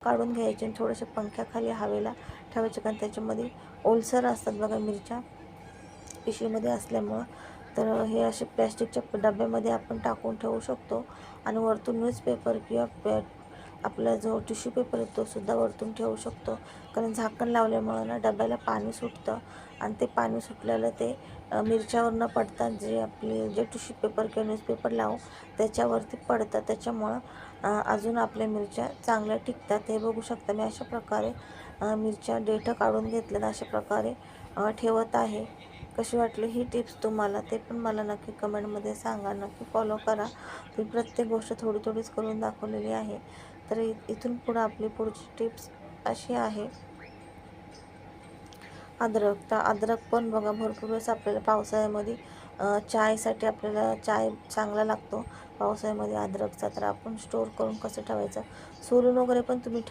काढून घ्यायचे आणि थोडेसे पंख्याखाली हवेला ठेवायचे, कारण त्याच्यामध्ये ओलसर असतात बघा मिरच्या पिशवीमध्ये असल्यामुळं. तर हे असे प्लॅस्टिकच्या डब्यामध्ये आपण टाकून ठेवू शकतो आणि वरतून न्यूजपेपर किंवा आपला जो टिश्यू पेपर आहे तो सुद्धा वरतून ठेवू शकतो, कारण झाकण लावल्यामुळं ना डब्याला पाणी सुटतं आणि ते पाणी सुटलेलं ते मिरच्यावर न पडतात जे आपले जे टिश्यू पेपर किंवा न्यूजपेपर लावू त्याच्यावरती पडतं, त्याच्यामुळं अजून आपल्या मिरच्या चांगल्या टिकतात. हे बघू शकता मी अशा प्रकारे मिरच्या देठं काढून घेतल्यात, अशा प्रकारे ठेवत आहे. कशी वाटली ही टिप्स तुम्हाला ते पण मला नक्की कमेंटमध्ये सांगा. नक्की फॉलो करा. मी प्रत्येक गोष्ट थोडी थोडीच करून दाखवलेली आहे. तर इथून पुढं आपली पुढची टिप्स अशी आहे, अद्रक. तर अद्रक पण बघा भरपूर वेळेस आपल्याला पावसाळ्यामध्ये चायसाठी आपल्याला चाय चांगला लागतो पावसाळ्यामध्ये अद्रकचा. तर आपण स्टोर करून कसं ठेवायचं, सोलून वगैरे पण तुम्ही